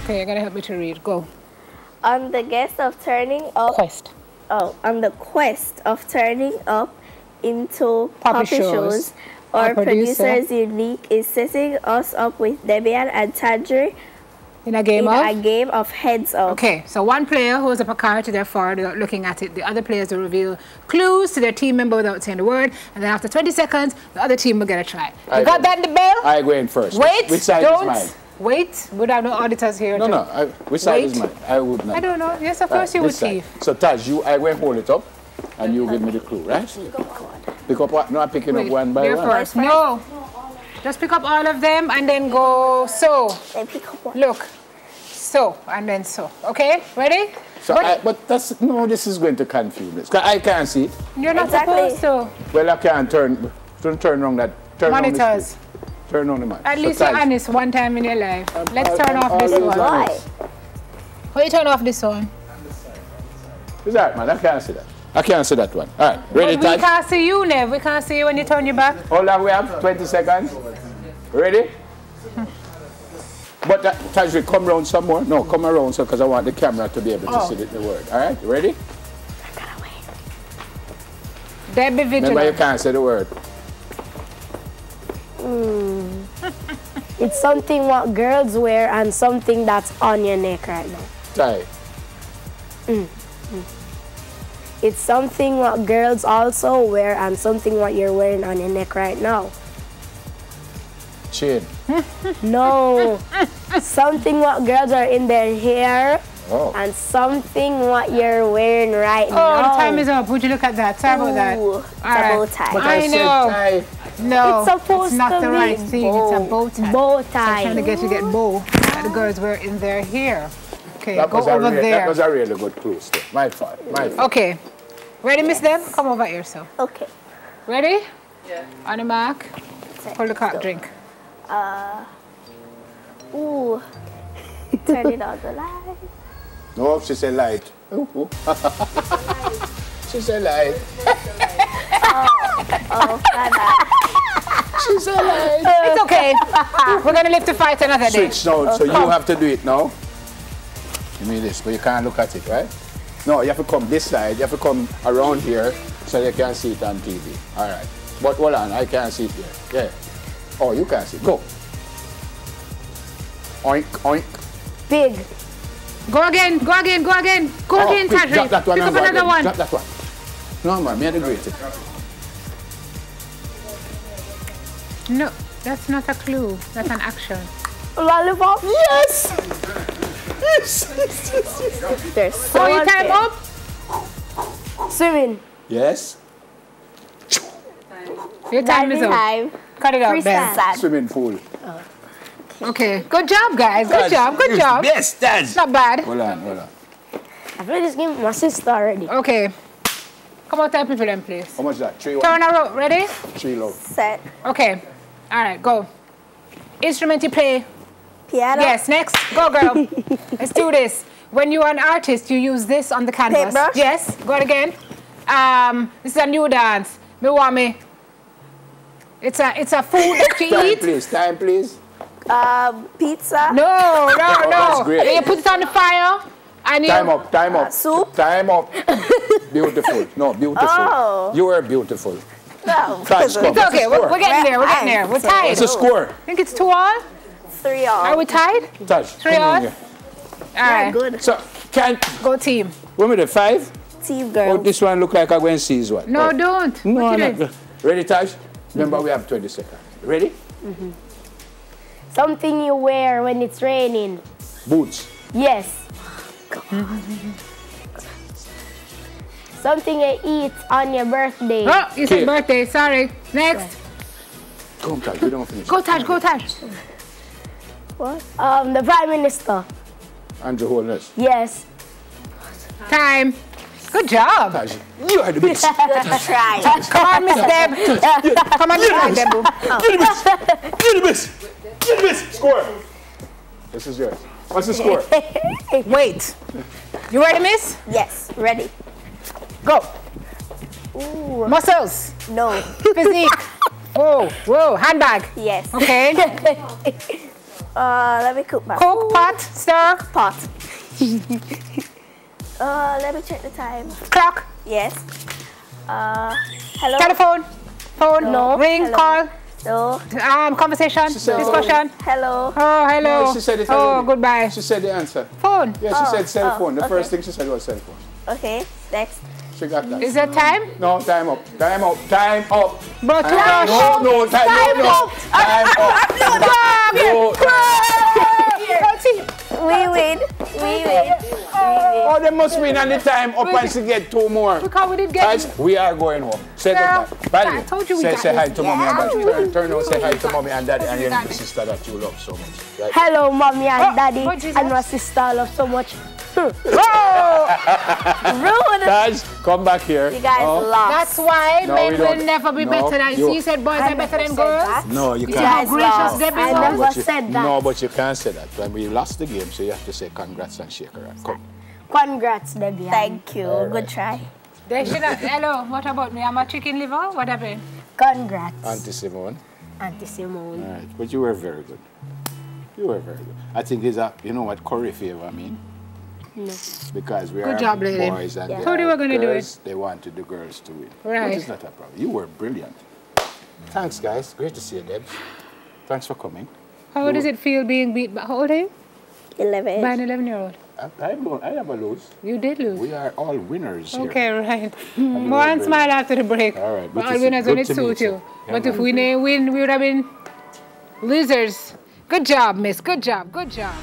Okay, you're gonna help me to read. Go. On the quest of turning up. On the quest of turning up into puppy shows, our producer's Unique is setting us up with Debian and Tandri in a game of heads up. Okay, so one player holds up a card to their forward without looking at it. The other players will reveal clues to their team member without saying the word, and then after 20 seconds, the other team will get a try. You got that in the bell? I go in first. Wait, which side is mine? Wait, would have no auditors here. No, which side is mine? I would not. I don't know. Yes, of course you would, Chief. So Taj, I will hold it up, and you give me the clue, right? Pick up what? No, I'm picking up one by one. First. No. Just pick up all of them and then go so. Look. So and then so. Okay? Ready? So but that's no, this is going to confuse me. I can't see it. You're not supposed to. Well, I can't turn on that. Monitors. Turn on the mic. At least you're honest one time in your life. Let's turn off this one. Why? Why you turn off this one? Is that, man? I can't see that. I can't see that one. All right, ready, Taj? We can't see you, Nev. We can't see you when you turn your back. Hold on, we have 20 seconds. Ready? But Taj, we come around some more. No, come around so because I want the camera to be able to see the word. All right, ready? I gotta wait. Then be vigilant. Remember, you can't say the word. It's something what girls wear and something that's on your neck right now. Tie. It's something what girls also wear and something what you're wearing on your neck right now. Chain. No. Something what girls are in their hair and something what you're wearing right now. Oh, the time is up. Would you look at that? Sorry about that. It's a bow tie. But I know. Tie. No, it's supposed it's not to the be right thing. bow. It's a bow tie. Bow So tie. I'm trying to get you to get bow that the girls wear in their hair. Okay, That go over there. That was a really good clue. My fault. My fault. Okay. Ready, Miss Deb? Come over here, so. Okay. Ready? Yeah. On the mark. Hold the cock drink. Ooh. Turn it on the light. No, she said light. She said light. Oh, She said light. It's okay. We're going to live to fight another day. Switch now, so you have to do it now. Give me this, but you can't look at it, right? No, you have to come this side. You have to come around here so you can see it on TV. All right. But hold on, I can't see it here. Yeah. Oh, you can see it. Go. Oink, oink. Big. Go again, go again, go again. Go again, Tadri. Drop that one. Pick up another one. Drop that one. No, man, me and the great. No, that's not a clue. That's an action. Lollipop? Yes! Yes! There's so Oh, your time up? Swimming. Yes? Your time is up. Cut it out, Ben. Swimming pool. Okay, good job, guys. Good job, good job. Yes, Dad. Not bad. Hold on, hold on. I played this game with my sister already. Okay. Come on, type it for them, please. How much is that? 3 Turn around. Ready? 3 low. Set. Okay. All right, go. Instrument you play. Piano. Yes, next. Go, girl. Let's do this. When you're an artist, you use this on the canvas. Paintbrush? Yes. Go it again. This is a new dance. Me want me. It's a food that you eat. Time, please. Pizza. No. That's great. You put it on the fire. And you... Time up. Soup. Time up. Beautiful. No, beautiful. Oh. You were beautiful. No. Taj, It's okay. We're getting there. We're getting there. We're tied. What's the score? I think it's 2-all. 3-all. Are we tied? Taj, 3-all. All right. Good. So, Go team. When we the 5? Team girl. Oh, this one look like I'm going to seize one. No, don't. No, What you no. Ready, Taj? Remember, we have 20 seconds. Ready? Something you wear when it's raining. Boots. Yes. Something you eat on your birthday. Oh, you said birthday. Sorry. Next. Come, Taj, we don't finish. Go, Taj. Go, Taj. What? The Prime Minister. Andrew Holness. Yes. Time. Good job. Taj, you are the best. Good try. Come on, Miss Deb. Come on, Miss Deb. You're the best. You're the best. Score. This is yours. What's the score? Wait. You ready, Miss? Yes. Ready. Go. Ooh. Muscles. No. Physique. Whoa. Handbag. Yes. Okay. Let me cook my Cook, food. pot, stir. Pot. Let me check the time. Clock. Yes. Hello. Telephone. Phone. No. Ring, Hello. call. No. Conversation. Discussion. Hello. Oh, hello. No, she said it oh, already. goodbye. She said the answer. Phone. Yeah, she said cell phone. The okay. first thing she said was cell phone. Okay. Next. She got that. Is there time? No, time up. Time up. Time up. But you No, no, time Time no, up. Time up. No. We win. Oh, they must win on the time up and she get 2 more. Because we didn't get Guys, we are going home. Say that. I told you we got say hi this. to mommy and daddy. Turn around, say hi to mommy and daddy and your sister that you love so much. Right? Hello, mommy and daddy, Jesus. and my sister I love so much. Oh, Rude. Guys, come back here. You guys lost. that's why No, men we will don't. never be No, better than you- you. said boys are better than girls. No, you You can't. how gracious lost. they be. I No, never but you- said that. No, but you can't say that. When we lost the game, so you have to say congrats and shake her hand. Come. Congrats, Debbie. Thank you. Good try. They should have, hello, what about me? I'm a chicken liver. What happened? Congrats, Auntie Simone. Auntie Simone. All right, but you were very good. You were very good. I think it's a, you know what curry favor mean? No. Because we Good are job, lady. boys and Yeah. they Thought you are were gonna do girls, they wanted the girls to win. Right. Which is not a problem. You were brilliant. Thanks, guys. Great to see you, Debs. Thanks for coming. How does it feel being beat by, how old are you? 11. By an 11-year-old. I never lose. You did lose. We are all winners here. Okay, right. And One you were smile after the break. All right, We're good all to see- winners when good it to suits meet you. you. Yeah, But if man. we didn't win, we would have been losers. Good job, miss. Good job. Good job.